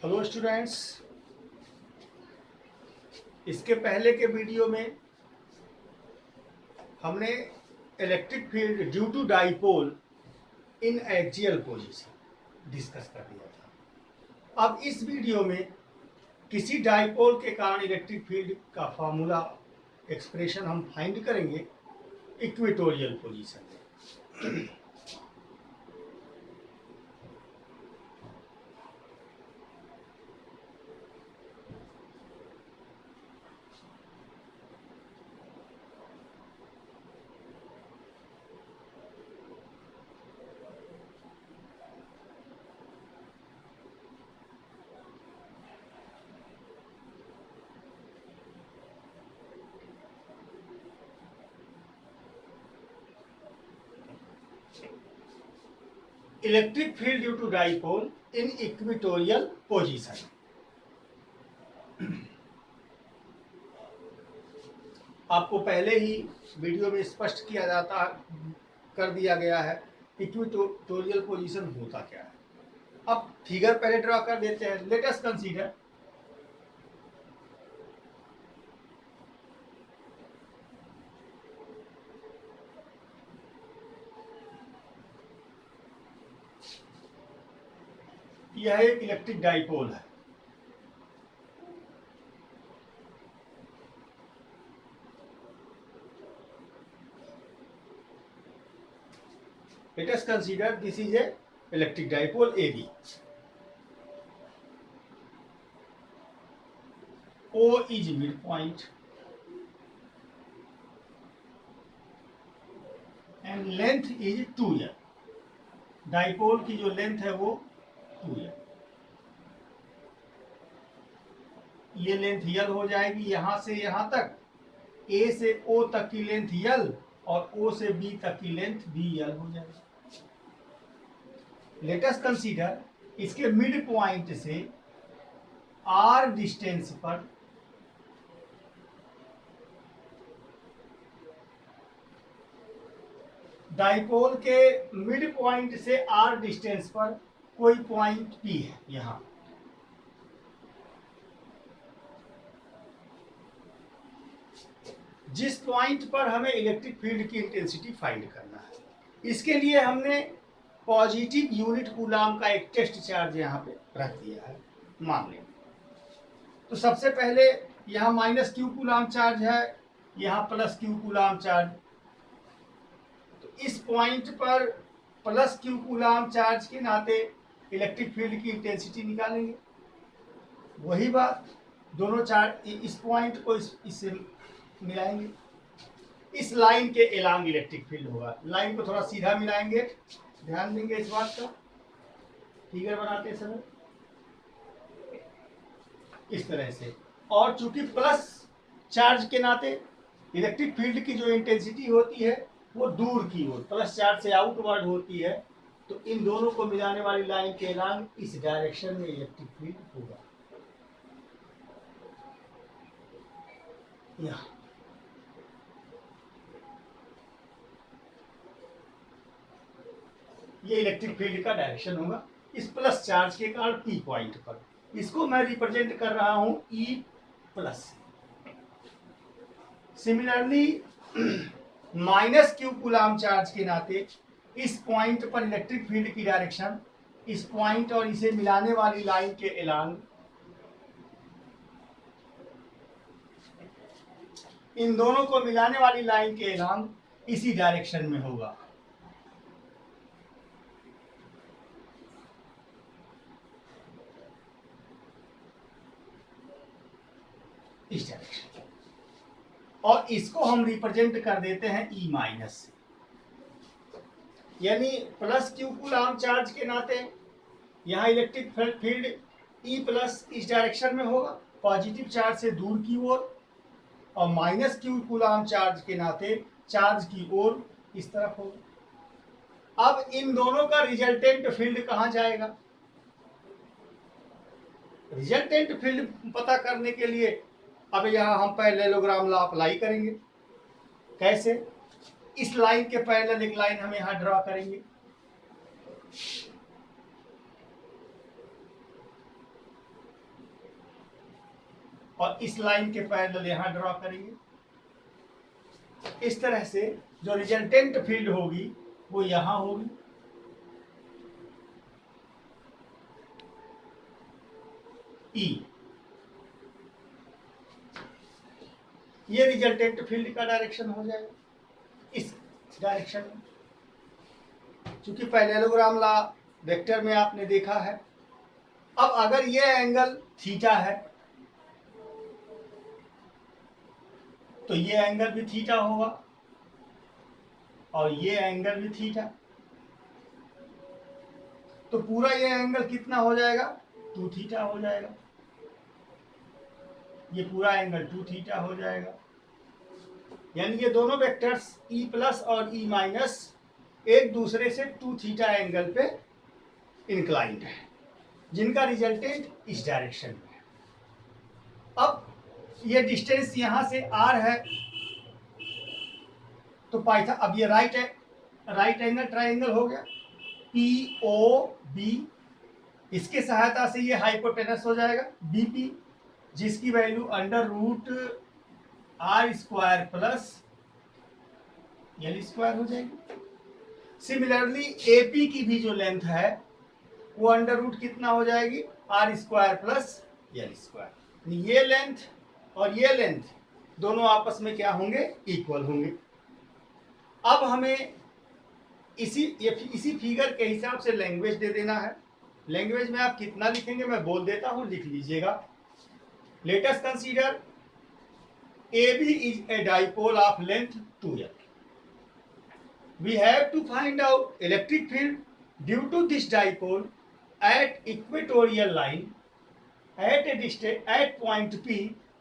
Hello students, इसके पहले के वीडियो में हमने electric field due to dipole in axial position discuss कर दिया था। अब इस वीडियो में किसी डाइपोल के कारण इलेक्ट्रिक फील्ड का फॉर्मूला एक्सप्रेशन हम फाइंड करेंगे इक्वेटोरियल पोजीशन में। Electric field due to dipole in equatorial position. आपको पहले ही वीडियो में स्पष्ट किया जाता कर दिया गया है इक्वेटोरियल पोजीशन होता क्या है। अब फिगर पहले ड्रॉ कर देते हैं। लेट अस कंसीडर यह एक इलेक्ट्रिक डाइपोल है। Let us consider this is a electric dipole AB. O is midpoint and length is 2L. Dipole की जो लेंथ है वो 2L। ये लेंथ L हो जाएगी। यहां से यहां तक A से O तक की लेंथ L और O से B तक की लेंथ BL हो जाएगी। लेट अस कंसीडर इसके मिड पॉइंट से R डिस्टेंस पर डाइपोल के मिड पॉइंट से R डिस्टेंस पर कोई पॉइंट P है। यहां जिस पॉइंट पर हमें इलेक्ट्रिक फील्ड की इंटेंसिटी फाइंड करना है, इसके लिए हमने पॉजिटिव यूनिट कूलाम का एक टेस्ट चार्ज यहाँ पे रख दिया है। मान लें तो सबसे पहले यहाँ माइनस क्यू कूलाम चार्ज है, यहाँ प्लस क्यू कूलाम चार्ज। तो इस पॉइंट पर प्लस क्यू कूलाम चार्ज के नाते इलेक्ट्रिक फील्ड की इंटेंसिटी निकालेंगे। वही बात दोनों चार्ज इस पॉइंट को इससे मिलाएंगे। इस लाइन के एलांग इलेक्ट्रिक फील्ड होगा। लाइन को थोड़ा सीधा मिलाएंगे, ध्यान देंगे इस बात का फिगर बनाते समय इस तरह से। और चूंकि प्लस चार्ज के नाते इलेक्ट्रिक फील्ड की जो इंटेंसिटी होती है वो दूर की ओर प्लस चार्ज से आउटवर्ड होती है, तो इन दोनों को मिलाने वाली लाइन के एलांग इस डायरेक्शन में इलेक्ट्रिक फील्ड होगा। यहाँ ये इलेक्ट्रिक फील्ड का डायरेक्शन होगा इस प्लस चार्ज के कारण P पॉइंट पर। इसको मैं रिप्रेजेंट कर रहा हूं E plus. Similarly minus Q coulomb charge के नाते इस पॉइंट पर इलेक्ट्रिक फील्ड की डायरेक्शन इस पॉइंट और इसे मिलाने वाली लाइन के एलांग इन दोनों को मिलाने वाली लाइन के एलांग इसी डायरेक्शन में होगा। इस डायरेक्शन और इसको हम रिप्रेजेंट कर देते हैं E माइनस से। यानी प्लस क्यू कूलाम चार्ज के नाते यहाँ इलेक्ट्रिक फील्ड E प्लस इस डायरेक्शन में होगा, पॉजिटिव चार्ज से दूर की ओर, और माइनस क्यू कूलाम चार्ज के नाते चार्ज की ओर इस तरफ होगा। अब इन दोनों का रिजल्टेंट फील्ड कहाँ जाएगा? रिजल्टेंट फील्ड पता करने के लिए अब यहाँ हम पैरेललोग्राम लॉ अप्लाई करेंगे। कैसे? इस लाइन के पैरेलल एक लाइन हम यहाँ ड्रॉ करेंगे। और इस लाइन के पैरेलल यहां ड्रॉ करेंगे। इस तरह से जो रिजल्टेंट फील्ड होगी वो यहां होगी, ई। ये रिजल्टेंट फील्ड का डायरेक्शन हो जाएगा इस डायरेक्शन में। क्योंकि पैरेललोग्राम लॉ वेक्टर में आपने देखा है। अब अगर ये एंगल थीटा है तो ये एंगल भी थीटा होगा और ये एंगल भी थीटा, तो पूरा ये एंगल कितना हो जाएगा, 2 थीटा हो जाएगा। ये पूरा एंगल 2 थीटा हो जाएगा। यानी ये दोनों वेक्टर्स ई प्लस और ई माइनस एक दूसरे से 2 थीटा एंगल पे इंक्लाइंड है, जिनका रिजल्टेंट इस डायरेक्शन में है। अब ये डिस्टेंस यहां से आर है, तो पाइथन, अब ये राइट एंगल ट्राइंगल हो गया, पी ओ बी। इसके सहायता से ये हाइपोटेनस हो जाएगा बीपी, जिसकी value under root R square plus L square हो जाएगी। सिमिलरली एपी की भी जो लेंथ है वो अंडर रूट कितना हो जाएगी, R square plus L square. ये लेंथ और ये लेंथ दोनों आपस में क्या होंगे, इक्वल होंगे। अब हमें इसी फिगर के हिसाब से लैंग्वेज दे देना है। लैंग्वेज में आप कितना लिखेंगे मैं बोल देता हूं, लिख लीजिएगा। Let us consider AB is a dipole of length 2l. We have to find out electric field due to this dipole at equatorial line at a distance at point P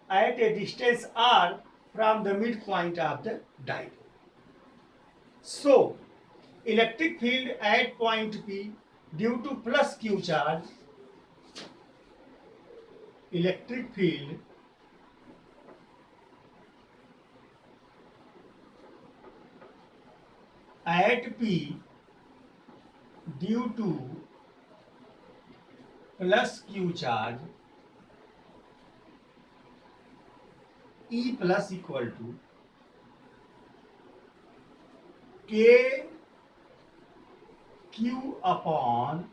at a distance r from the midpoint of the dipole. So, electric field at point P due to plus q charge, electric field at P due to plus q charge E plus equal to k q upon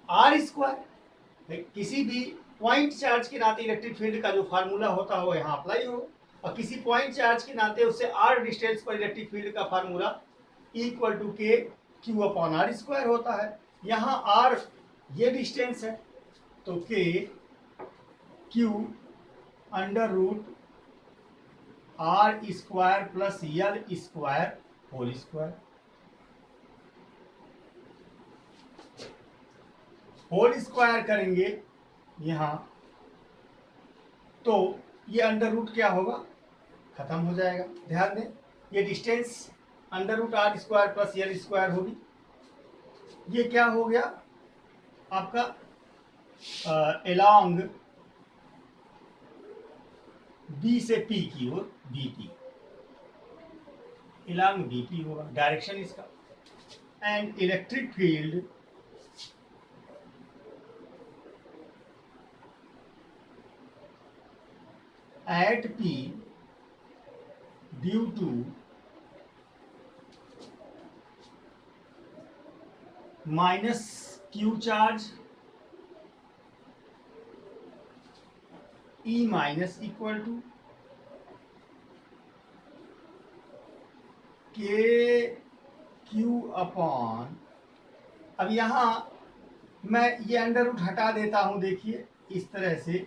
R square. किसी भी point charge के नाते electric field का जो formula होता है वो यहाँ अप्लाई हो, और किसी पॉइंट चार्ज के नाते उससे आर डिस्टेंस पर इलेक्ट्रिक फील्ड का फार्मूला इक्वल टू के क्यू अपॉन आर स्क्वायर होता है। यहाँ आर ये डिस्टेंस है, तो के Q under root R square plus L square whole square. Whole square करेंगे यहाँ तो ये अंडर रूट क्या होगा, खत्म हो जाएगा। ध्यान दें, ये distance under root R square plus L square होगी। ये क्या हो गया आपका, एलॉन्ग बी से पी की ओर बीपी, एलॉन्ग बीपी होगा डायरेक्शन इसका। And electric field at P due to minus Q charge E minus equal to K Q upon, अब यहाँ मैं ये अंडर रूट हटा देता हूं, देखिए इस तरह से,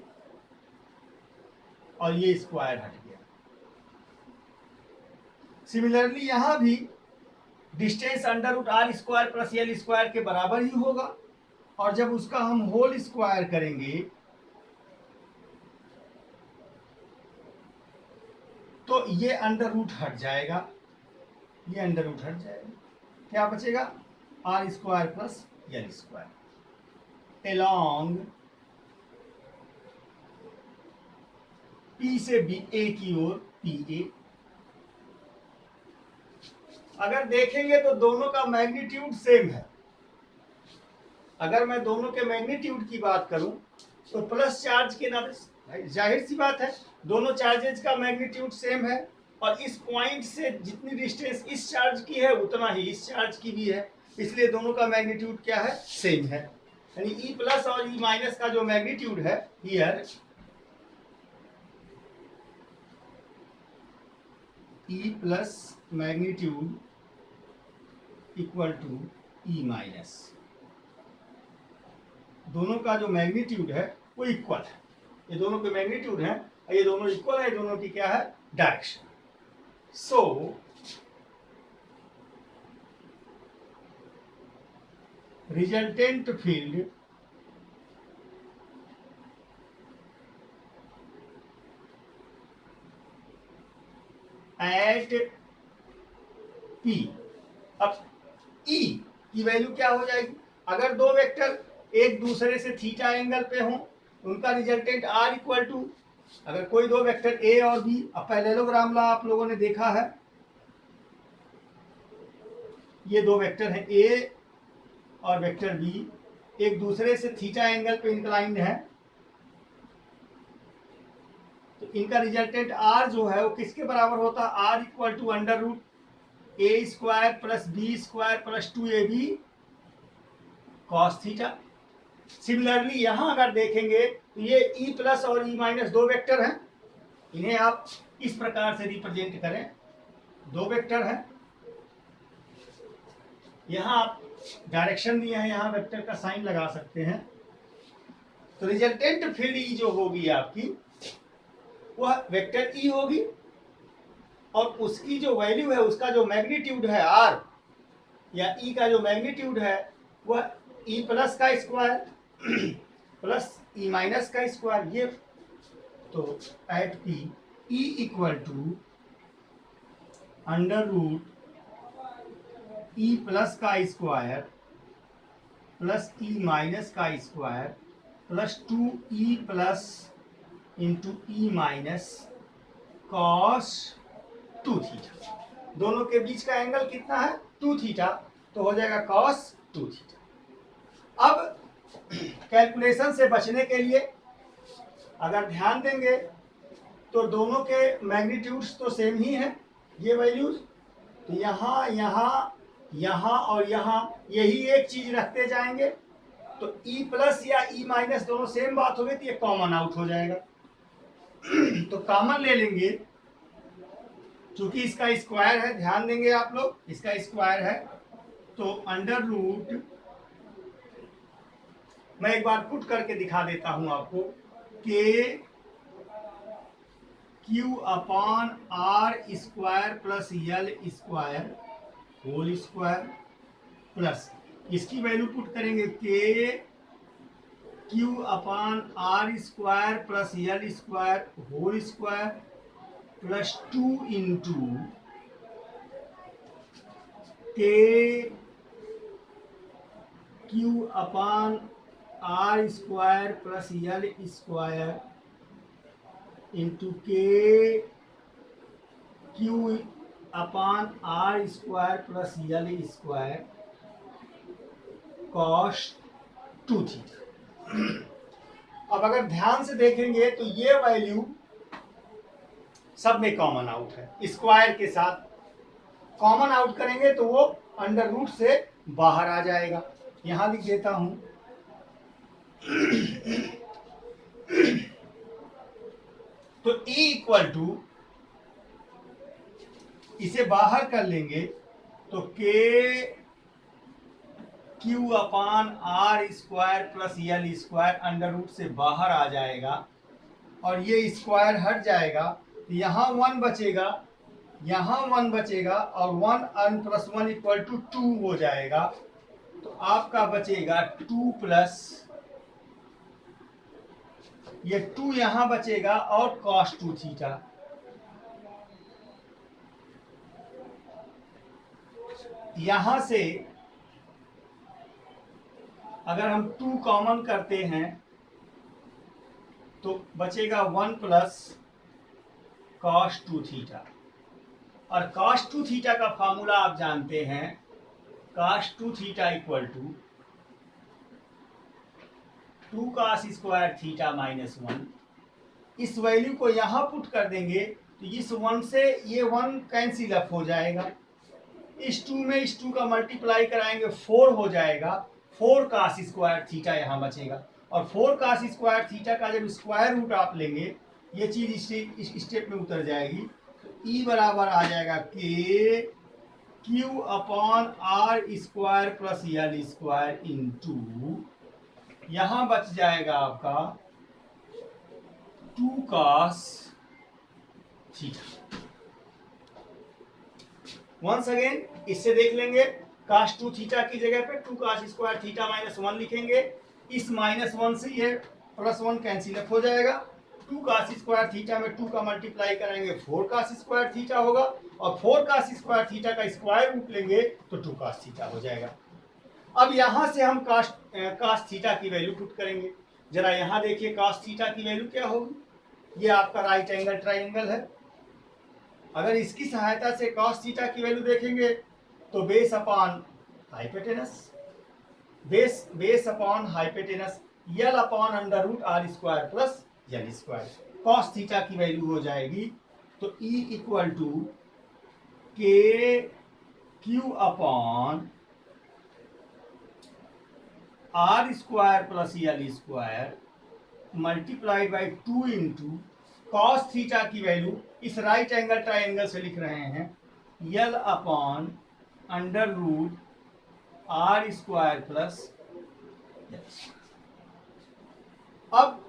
और ये स्क्वायर हट गया। सिमिलरली यहां भी distance under root R square plus L square के बराबर ही होगा, और जब उसका हम होल स्क्वायर करेंगे तो ये अंडर रूट हट जाएगा, ये अंडर रूट हट जाएगा, क्या बचेगा, R square plus L square along P से बी ए की ओर पी ए। अगर देखेंगे तो दोनों का मैग्नीट्यूड सेम है। अगर मैं दोनों के मैग्नीट्यूड की बात करूं तो प्लस चार्ज के नाते जाहिर सी बात है, दोनों चार्जेज का मैग्नीट्यूड सेम है और इस पॉइंट से जितनी डिस्टेंस इस चार्ज की है उतना ही इस चार्ज की भी है, इसलिए दोनों का मैग्नीट्यूड क्या है, सेम है। यानी ई प्लस और ई माइनस का जो मैग्नीट्यूड है here, E plus magnitude equal to E minus, दोनों का जो मैग्नीट्यूड है वो इक्वल है। ये दोनों के मैग्नीट्यूड है और ये दोनों इक्वल है, दोनों की क्या है, direction. So resultant field at P, अब E की वैल्यू क्या हो जाएगी, अगर दो वेक्टर एक दूसरे से थीटा एंगल पे हों, उनका रिजल्टेंट R इक्वल टू, अगर कोई दो वेक्टर A और B, अब पैरेललोग्राम लॉ आप लोगों ने देखा है, ये दो वेक्टर हैं A और वेक्टर B, एक दूसरे से थीटा एंगल पे इंक्लाइंड है, तो इनका रिजल्टेंट R जो है वो किसके बराबर होता है, R equal to under root A square plus B square plus 2ab cos theta. Similarly यहां अगर देखेंगे तो ये ई प्लस और ई माइनस दो वेक्टर हैं, इन्हें आप इस प्रकार से रिप्रेजेंट करें, दो वेक्टर हैं, यहां आप डायरेक्शन दिए हैं, यहां वेक्टर का साइन लगा सकते हैं, तो रिजल्टेंट फील्ड ई जो होगी आपकी वह वेक्टर ई होगी और उसकी जो वैल्यू है, उसका जो मैग्नीट्यूड है आर, या ई का जो मैग्नीट्यूड है वह ई प्लस का स्क्वायर प्लस ई माइनस का स्क्वायर, ये तो at P E equal to under root E plus का स्क्वायर प्लस ई माइनस का square plus 2e plus into E minus cos 2 theta. दोनों के बीच का एंगल कितना है, 2 थीटा, तो हो जाएगा कॉस 2 थीटा। अब कैलकुलेशन से बचने के लिए अगर ध्यान देंगे तो दोनों के मैग्नीट्यूड्स तो सेम ही हैं, ये वैल्यूज, तो यहाँ यहाँ यहाँ और यहाँ यही एक चीज रखते जाएंगे, तो E प्लस या E माइनस दोनों सेम बात होगी, तो ये कॉमन आउट हो जाएगा। तो कॉमन ले लेंगे, चूंकि इसका स्क्वायर है, ध्यान देंगे आप लोग, इसका स्क्वायर है, तो अंडर रूट, मैं एक बार पुट करके दिखा देता हूं आपको, K Q upon R square plus L square whole square plus, इसकी वैल्यू पुट करेंगे K Q upon R square plus L square whole square plus 2 into K Q upon R square plus L square into K Q upon R square plus L square cos 2 theta. अब अगर ध्यान से देखेंगे तो ये value सब में common out है, स्क्वायर के साथ कॉमन आउट करेंगे तो वो अंडर रूट से बाहर आ जाएगा। यहां लिख देता हूं, तो E इक्वल टू, इसे बाहर कर लेंगे तो के q upon R square plus L square under root से बाहर आ जाएगा और ये स्क्वायर हट जाएगा, तो यहाँ 1 बचेगा, यहाँ 1 बचेगा और 1 प्लस 1 इक्वल टू 2 हो जाएगा, तो आपका बचेगा 2 प्लस ये 2 यहाँ बचेगा और cos 2 थीटा। यहां से अगर हम 2 कॉमन करते हैं तो बचेगा 1 प्लस cos 2 थीटा, और cos 2 थीटा का फार्मूला आप जानते हैं, cos 2 थीटा equal to 2 cos square theta minus 1 इस वैल्यू को यहाँ पुट कर देंगे तो इस 1 से ये 1 कैंसिल अप हो जाएगा, इस 2 में इस 2 का मल्टीप्लाई कराएंगे 4 हो जाएगा, 4 cos स्क्वायर थीटा यहाँ बचेगा। और 4 cos स्क्वायर थीटा का जब स्क्वायर रूट आप लेंगे ये चीज इस स्टेप में उतर जाएगी, तो ई बराबर आ जाएगा k Q upon R square plus L square into यहाँ बच जाएगा आपका 2 cos थीटा। वंस अगेन इससे देख लेंगे, cos 2 थीटा की जगह पे 2 cos स्क्वायर थीटा माइनस 1 लिखेंगे, इस माइनस 1 से ये प्लस 1 कैंसिल अप हो जाएगा, 2 cos स्क्वायर थीटा में 2 का मल्टीप्लाई करेंगे 4 cos स्क्वायर थीटा होगा, और 4 cos स्क्वायर थीटा का स्क्वायर रूट लेंगे तो 2 cos थीटा हो जाएगा। अब यहां से हम cos थीटा की वैल्यू पुट करेंगे। जरा यहां देखिए cos थीटा की वैल्यू क्या होगी, ये आपका राइट एंगल ट्राइंगल है। अगर इसकी सहायता से cos थीटा की वैल्यू देखेंगे तो base upon hypotenuse, base upon hypotenuse L upon under root R square plus L square, cos theta की वैल्यू हो जाएगी तो E इक्वल टू के Q upon R square plus L square multiplied by 2 into cos theta की value इस right angle triangle से लिख रहे हैं L upon under root R square plus. अब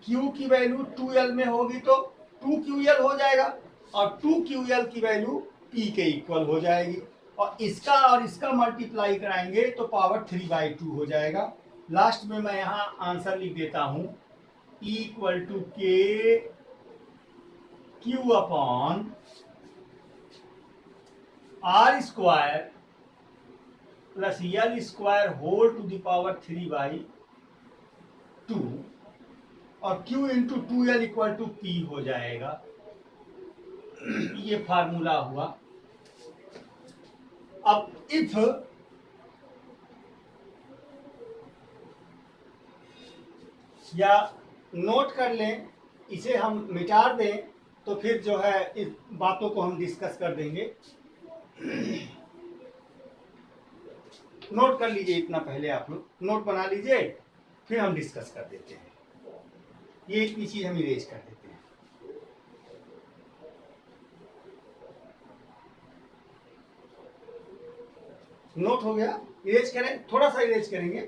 Q की वैल्यू 2L में होगी तो 2QL हो जाएगा, और 2QL की वैल्यू P के इक्वल हो जाएगी, और इसका मल्टीप्लाई कराएंगे तो पावर 3/2 हो जाएगा। लास्ट में मैं यहाँ आंसर लिख देता हूं, E इक्वल टू के Q upon R square plus L square whole to the power 3/2, और Q into 2L equal to P हो जाएगा। ये फार्मूला हुआ। अब इफ या नोट कर लें, इसे हम मिटा दें तो फिर जो है इस बातों को हम डिस्कस कर देंगे। नोट कर लीजिए, इतना पहले आप लोग नोट बना लीजिए, फिर हम डिस्कस कर देते हैं। ये इतनी चीज हम इरेज कर देते हैं। नोट हो गया, इरेज करें, थोड़ा सा इरेज करेंगे।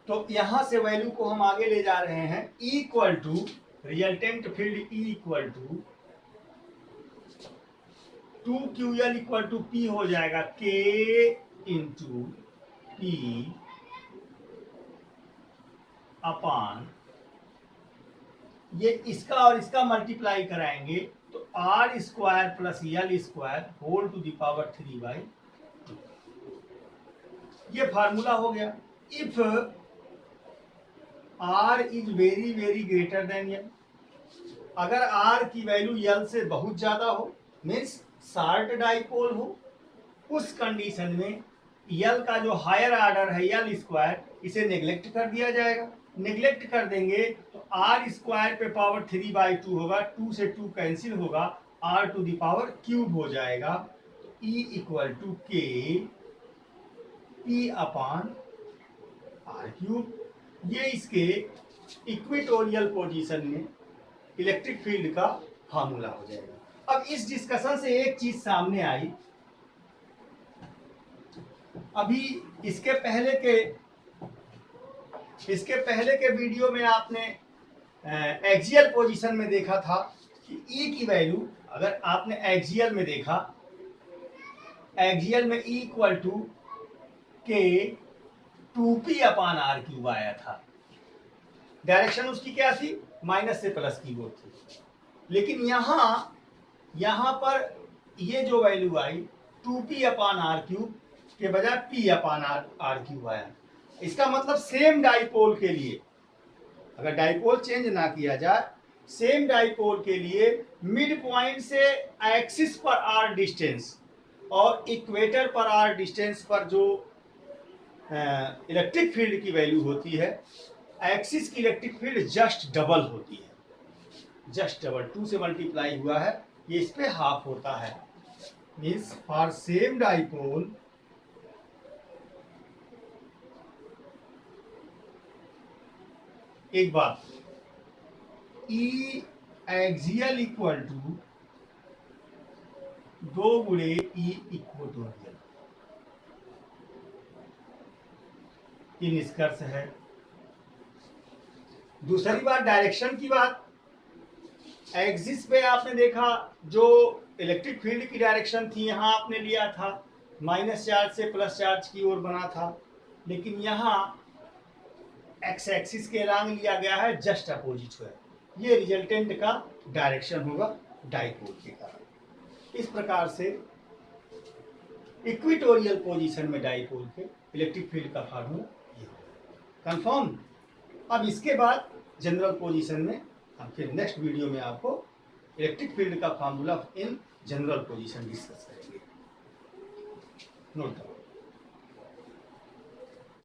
तो यहां से वैल्यू को हम आगे ले जा रहे हैं, equal to resultant field E equal to 2QL equal to P हो जाएगा, K इंटू P अपान ये इसका और इसका मल्टीप्लाई कराएंगे तो R square plus L square whole to the power 3/2। ये फार्मूला हो गया। If R is very very greater than L, अगर आर की वैल्यू एल से बहुत ज्यादा हो, मीन्स शार्ट डाइपोल हो, उस कंडीशन में एल का जो हायर ऑर्डर है एल स्क्वायर, इसे नेग्लेक्ट कर दिया जाएगा। नेग्लेक्ट कर देंगे तो आर स्क्वायर पे पावर 3/2 होगा, 2 से 2 कैंसिल होगा, R to the power cube हो जाएगा। तो E equal to k P upon R cube. ये इसके इक्वेटोरियल पोजीशन में इलेक्ट्रिक फील्ड का फार्मूला हो जाएगा। अब इस डिस्कशन से एक चीज सामने आई, अभी इसके पहले के वीडियो में आपने एक्सियल पोजीशन में देखा था कि E की वैल्यू, अगर आपने एक्सियल में देखा, एक्सियल में E इक्वल टू के 2P अपान आर क्यूब आया था। डायरेक्शन उसकी क्या थी, माइनस से प्लस की वो थी। लेकिन यहां पर ये जो वैल्यू आई 2P अपान आर क्यूब के बजाय P अपान आर क्यूब आया। इसका मतलब सेम डाइपोल के लिए, अगर डाइपोल चेंज ना किया जाए, सेम डाइपोल के लिए मिड पॉइंट से एक्सिस पर आर डिस्टेंस और इक्वेटर पर आर डिस्टेंस पर जो इलेक्ट्रिक फील्ड की वैल्यू होती है, एक्सिस की इलेक्ट्रिक फील्ड जस्ट डबल होती है, जस्ट डबल, 2 से मल्टीप्लाई हुआ है, ये इस पे हाफ होता है। मीन्स फॉर सेम डाइपोल एक बात, ई एक्सियल इक्वल टू 2 गुणे ई इक्वेटोरियल, ये निष्कर्ष है। दूसरी बात डायरेक्शन की बात, एक्सिस पे आपने देखा जो इलेक्ट्रिक फील्ड की डायरेक्शन थी, यहाँ आपने लिया था माइनस चार्ज से प्लस चार्ज की ओर बना था, लेकिन यहाँ एक्स एक्सिस के रंग लिया गया है, जस्ट अपोजिट है, ये रिजल्टेंट का डायरेक्शन होगा डाइपोल के कारण। इस प्रकार से इक्वेटोरियल पोजीशन में डाइपोल के इलेक्ट्रिक फील्ड का फार्मूला ये होगा। कंफर्म। अब इसके बाद जनरल पोजीशन में हम फिर नेक्स्ट वीडियो में आपको इलेक्ट्रिक फील्ड का formula in general position discuss करेंगे। नोट करो।